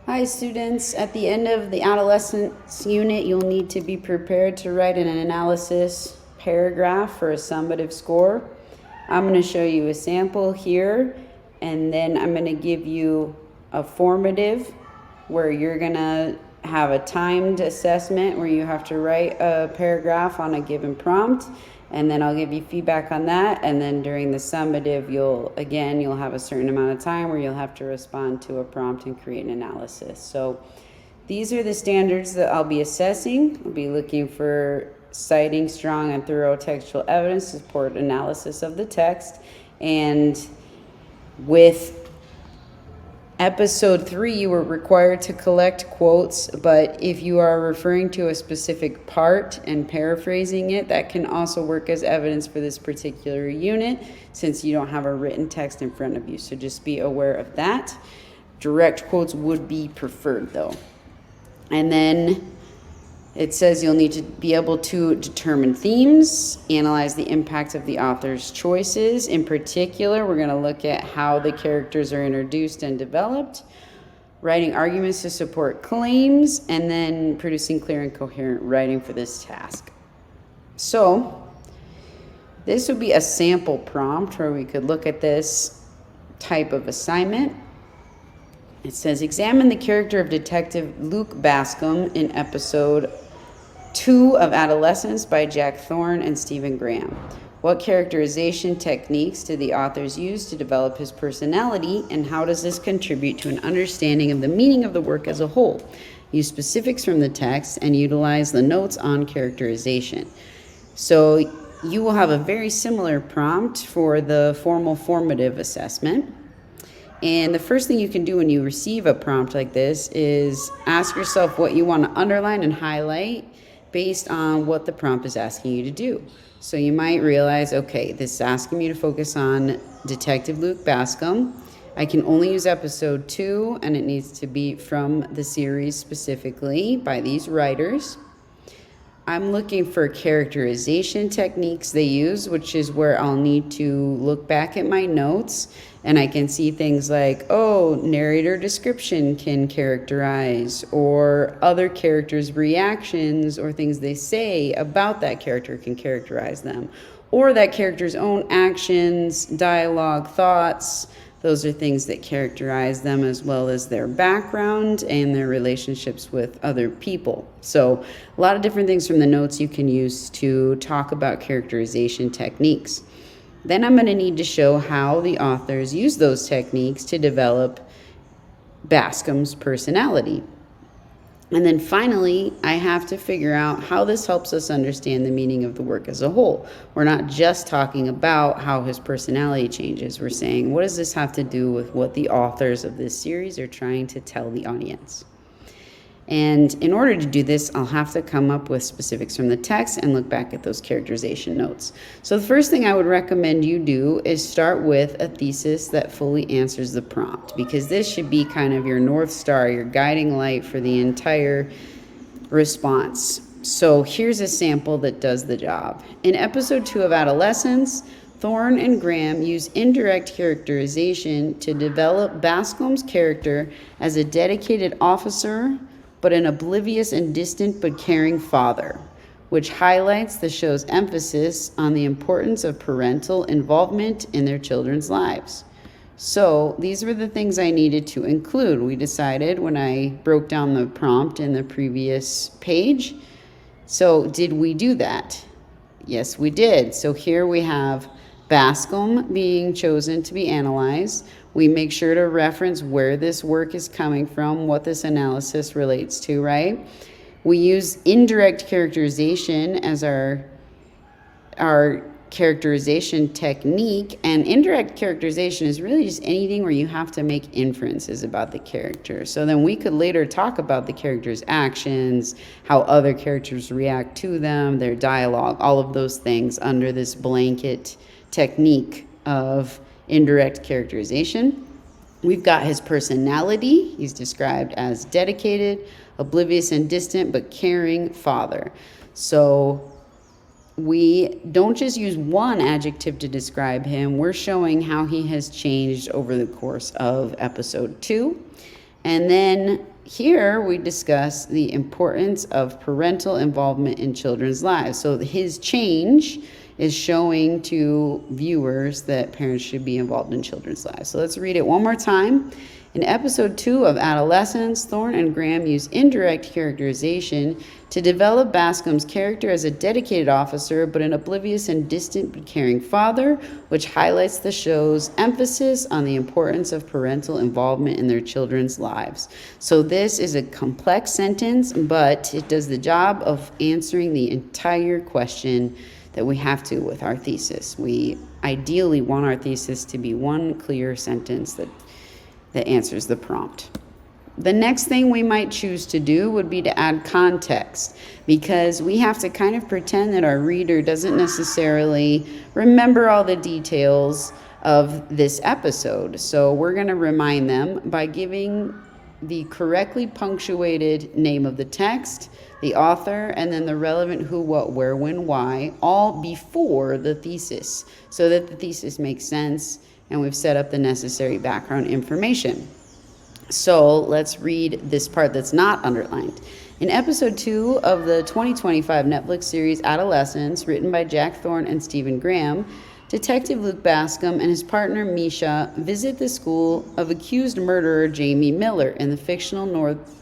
Hi students, at the end of the adolescence unit, you'll need to be prepared to write an analysis paragraph for a summative score. I'm going to show you a sample here, and then I'm going to give you a formative where you're going to have a timed assessment where you have to write a paragraph on a given prompt, and then I'll give you feedback on that. And then during the summative, you'll have a certain amount of time where you'll have to respond to a prompt and create an analysis. So these are the standards that I'll be assessing. I'll be looking for citing strong and thorough textual evidence to support analysis of the text. And with Episode 3, you were required to collect quotes, but if you are referring to a specific part and paraphrasing it, that can also work as evidence for this particular unit since you don't have a written text in front of you. So just be aware of that. Direct quotes would be preferred though. And then it says you'll need to be able to determine themes, analyze the impact of the author's choices. In particular, we're going to look at how the characters are introduced and developed, writing arguments to support claims, and then producing clear and coherent writing for this task. So this would be a sample prompt where we could look at this type of assignment. It says, examine the character of Detective Luke Bascom in episode 2 of Adolescence by Jack Thorne and Stephen Graham. What characterization techniques did the authors use to develop his personality, and how does this contribute to an understanding of the meaning of the work as a whole? Use specifics from the text and utilize the notes on characterization. So you will have a very similar prompt for the formal formative assessment. And the first thing you can do when you receive a prompt like this is ask yourself what you want to underline and highlight based on what the prompt is asking you to do. So you might realize, okay, this is asking me to focus on Detective Luke Bascom. I can only use episode 2, and it needs to be from the series specifically by these writers. I'm looking for characterization techniques they use, which is where I'll need to look back at my notes and I can see things like, oh, narrator description can characterize, or other characters' reactions or things they say about that character can characterize them, or that character's own actions, dialogue, thoughts. Those are things that characterize them, as well as their background and their relationships with other people. So a lot of different things from the notes you can use to talk about characterization techniques. Then I'm going to need to show how the authors use those techniques to develop Bascom's personality. And then finally, I have to figure out how this helps us understand the meaning of the work as a whole. We're not just talking about how his personality changes. We're saying, what does this have to do with what the authors of this series are trying to tell the audience? And in order to do this, I'll have to come up with specifics from the text and look back at those characterization notes. So the first thing I would recommend you do is start with a thesis that fully answers the prompt, because this should be kind of your North Star, your guiding light for the entire response. So here's a sample that does the job. In episode 2 of Adolescence, Thorne and Graham use indirect characterization to develop Bascom's character as a dedicated officer, but an oblivious and distant but caring father, which highlights the show's emphasis on the importance of parental involvement in their children's lives. So these were the things I needed to include. We decided when I broke down the prompt in the previous page. So did we do that? Yes, we did. So here we have Bascom being chosen to be analyzed. We make sure to reference where this work is coming from, what this analysis relates to, right? We use indirect characterization as our characterization technique, and indirect characterization is really just anything where you have to make inferences about the character. So then we could later talk about the character's actions, how other characters react to them, their dialogue, all of those things under this blanket technique of indirect characterization. We've got his personality. He's described as dedicated, oblivious and distant, but caring father. So we don't just use one adjective to describe him. We're showing how he has changed over the course of episode 2. And then here we discuss the importance of parental involvement in children's lives. So his change is showing to viewers that parents should be involved in children's lives. So let's read it one more time. In episode 2 of Adolescence, Thorne and Graham use indirect characterization to develop Bascom's character as a dedicated officer, but an oblivious and distant but caring father, which highlights the show's emphasis on the importance of parental involvement in their children's lives. So this is a complex sentence, but it does the job of answering the entire question that we have to with our thesis. We ideally want our thesis to be one clear sentence that answers the prompt. The next thing we might choose to do would be to add context, because we have to kind of pretend that our reader doesn't necessarily remember all the details of this episode. So we're going to remind them by giving the correctly punctuated name of the text, the author, and then the relevant who, what, where, when, why, all before the thesis, so that the thesis makes sense and we've set up the necessary background information. So let's read this part that's not underlined. In episode 2 of the 2025 Netflix series Adolescence, written by Jack Thorne and Stephen Graham, Detective Luke Bascom and his partner Misha visit the school of accused murderer Jamie Miller in the fictional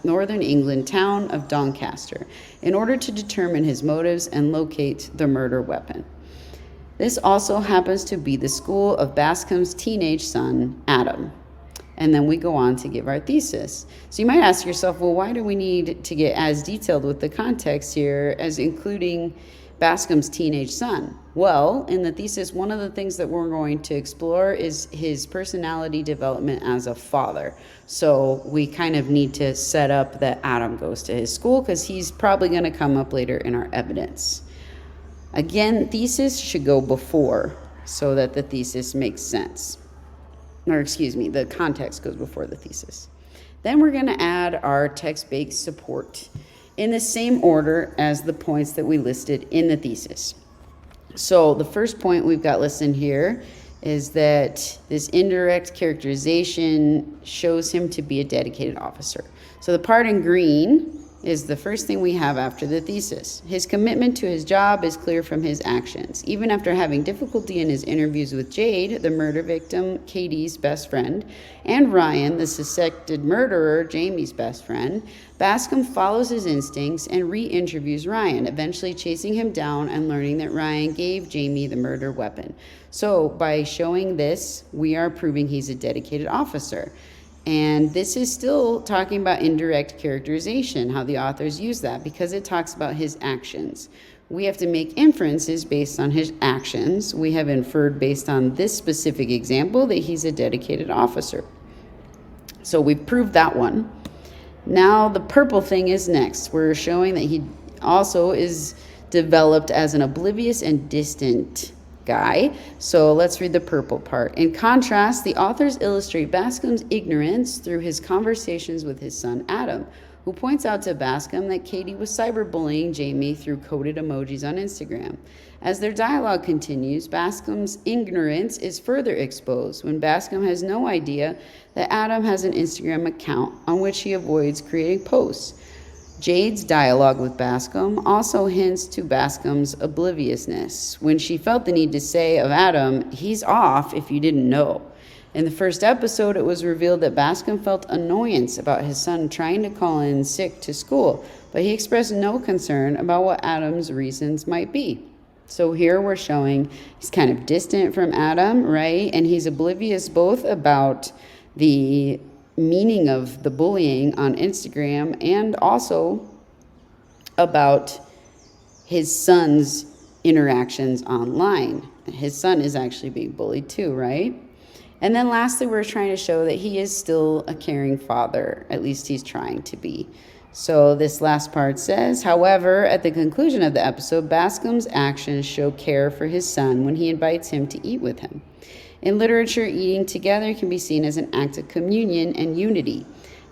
northern England town of Doncaster in order to determine his motives and locate the murder weapon. This also happens to be the school of Bascom's teenage son, Adam. And then we go on to give our thesis. So you might ask yourself, well, why do we need to get as detailed with the context here as including Bascom's teenage son? Well, in the thesis, one of the things that we're going to explore is his personality development as a father. So we kind of need to set up that Adam goes to his school because he's probably going to come up later in our evidence. Again, thesis should go before so that the thesis makes sense. Or excuse me, the context goes before the thesis. Then we're going to add our text-based support in the same order as the points that we listed in the thesis. So the first point we've got listed here is that this indirect characterization shows him to be a dedicated officer. So the part in green is the first thing we have after the thesis. His commitment to his job is clear from his actions. Even after having difficulty in his interviews with Jade, the murder victim, Katie's best friend, and Ryan, the suspected murderer, Jamie's best friend, Bascom follows his instincts and re-interviews Ryan, eventually chasing him down and learning that Ryan gave Jamie the murder weapon. So by showing this, we are proving he's a dedicated officer. And this is still talking about indirect characterization, how the authors use that, because it talks about his actions. We have to make inferences based on his actions. We have inferred based on this specific example that he's a dedicated officer. So we've proved that one. Now the purple thing is next. We're showing that he also is developed as an oblivious and distant guy. So let's read the purple part. In contrast, the authors illustrate Bascom's ignorance through his conversations with his son Adam, who points out to Bascom that Katie was cyberbullying Jamie through coded emojis on Instagram. As their dialogue continues, Bascom's ignorance is further exposed when Bascom has no idea that Adam has an Instagram account on which he avoids creating posts. Jade's dialogue with Bascom also hints to Bascom's obliviousness when she felt the need to say of Adam, "He's off if you didn't know." In the first episode, it was revealed that Bascom felt annoyance about his son trying to call in sick to school, but he expressed no concern about what Adam's reasons might be. So here we're showing he's kind of distant from Adam, right? And he's oblivious both about the meaning of the bullying on Instagram and also about his son's interactions online. His son is actually being bullied too, right? And then lastly, we're trying to show that he is still a caring father. At least he's trying to be. So this last part says, however, at the conclusion of the episode, Bascom's actions show care for his son when he invites him to eat with him. In literature, eating together can be seen as an act of communion and unity.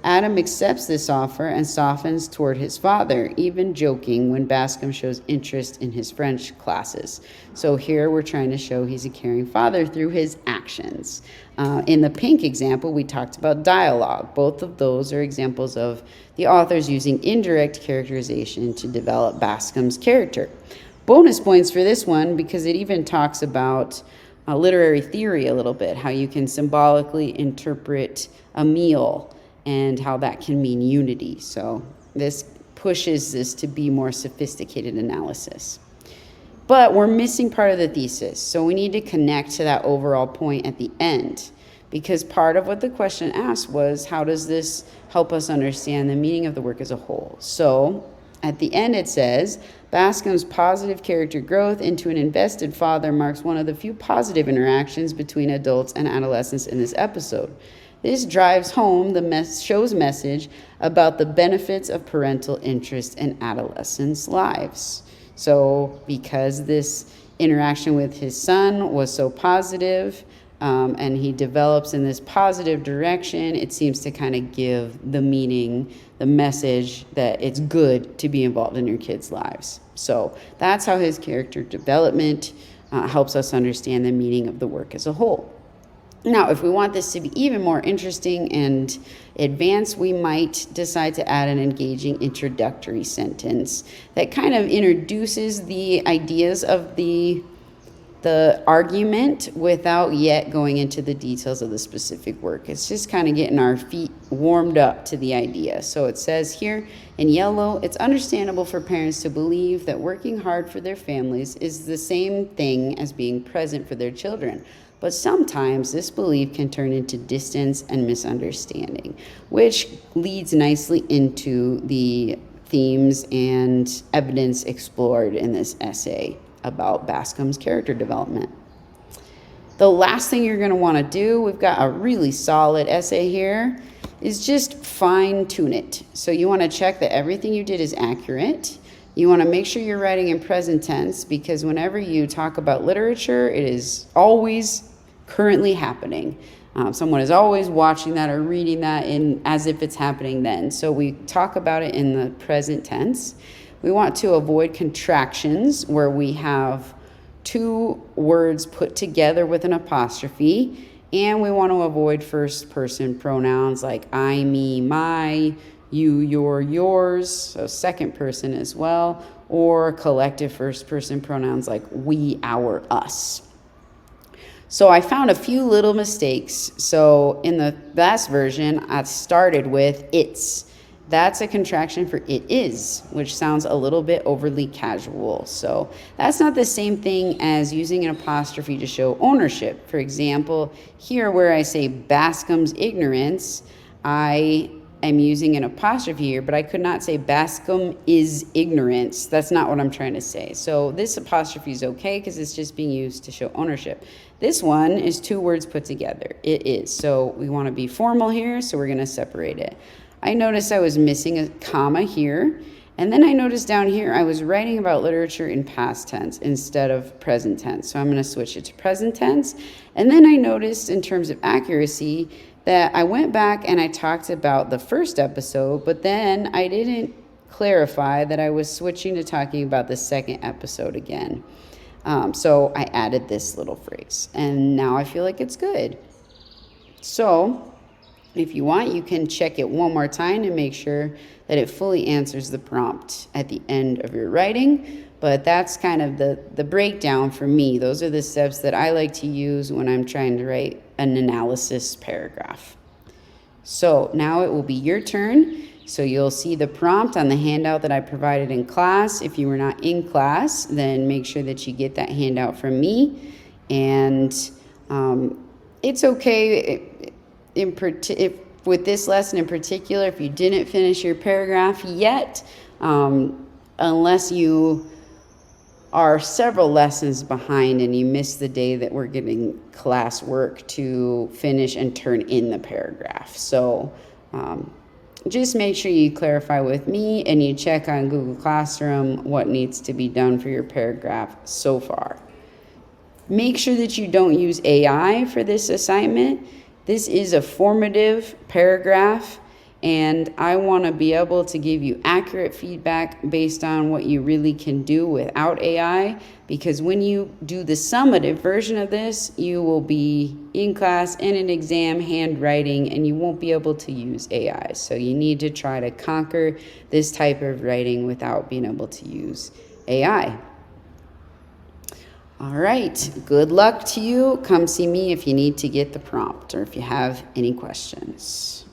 Adam accepts this offer and softens toward his father, even joking when Bascom shows interest in his French classes. So here we're trying to show he's a caring father through his actions. In the pink example, we talked about dialogue. Both of those are examples of the authors using indirect characterization to develop Bascom's character. Bonus points for this one because it even talks about literary theory a little bit, how you can symbolically interpret a meal and how that can mean unity. So this pushes this to be more sophisticated analysis. But we're missing part of the thesis, so we need to connect to that overall point at the end, because part of what the question asked was, how does this help us understand the meaning of the work as a whole? So at the end it says, Bascom's positive character growth into an invested father marks one of the few positive interactions between adults and adolescents in this episode. This drives home the show's message about the benefits of parental interest in adolescents' lives. So because this interaction with his son was so positive, and he develops in this positive direction, it seems to kind of give the meaning, the message that it's good to be involved in your kids' lives. So that's how his character development helps us understand the meaning of the work as a whole. Now, if we want this to be even more interesting and advanced, we might decide to add an engaging introductory sentence that kind of introduces the ideas of the argument without yet going into the details of the specific work. It's just kind of getting our feet warmed up to the idea. So it says here in yellow, it's understandable for parents to believe that working hard for their families is the same thing as being present for their children. But sometimes this belief can turn into distance and misunderstanding, which leads nicely into the themes and evidence explored in this essay about Bascom's character development. The last thing you're going to want to do, we've got a really solid essay here, is just fine tune it. So you want to check that everything you did is accurate. You want to make sure you're writing in present tense, because whenever you talk about literature, it is always currently happening. Someone is always watching that or reading that as if it's happening then. So we talk about it in the present tense. We want to avoid contractions where we have two words put together with an apostrophe, and we want to avoid first person pronouns like I, me, my, you, your, yours, so second person as well, or collective first person pronouns like we, our, us. So I found a few little mistakes. So in the last version, I started with it's. That's a contraction for it is, which sounds a little bit overly casual. So that's not the same thing as using an apostrophe to show ownership. For example, here where I say Bascom's ignorance, I am using an apostrophe here, but I could not say Bascom is ignorance. That's not what I'm trying to say. So this apostrophe is okay because it's just being used to show ownership. This one is two words put together. It is. So we want to be formal here, so we're going to separate it. I noticed I was missing a comma here, and then I noticed down here I was writing about literature in past tense instead of present tense. So I'm going to switch it to present tense. And then I noticed in terms of accuracy that I went back and I talked about the first episode, but then I didn't clarify that I was switching to talking about the second episode again. So I added this little phrase, and now I feel like it's good. So if you want, you can check it one more time to make sure that it fully answers the prompt at the end of your writing. But that's kind of the breakdown for me. Those are the steps that I like to use when I'm trying to write an analysis paragraph. So now it will be your turn. So you'll see the prompt on the handout that I provided in class. If you were not in class, then make sure that you get that handout from me. And it's okay if with this lesson in particular, if you didn't finish your paragraph yet, unless you are several lessons behind and you missed the day that we're giving class work to finish and turn in the paragraph. So just make sure you clarify with me and you check on Google Classroom what needs to be done for your paragraph so far. Make sure that you don't use AI for this assignment. This is a formative paragraph, And I want to be able to give you accurate feedback based on what you really can do without AI. Because when you do the summative version of this, you will be in class, in an exam, handwriting, and you won't be able to use AI. So you need to try to conquer this type of writing without being able to use AI. All right, good luck to you. Come see me if you need to get the prompt or if you have any questions.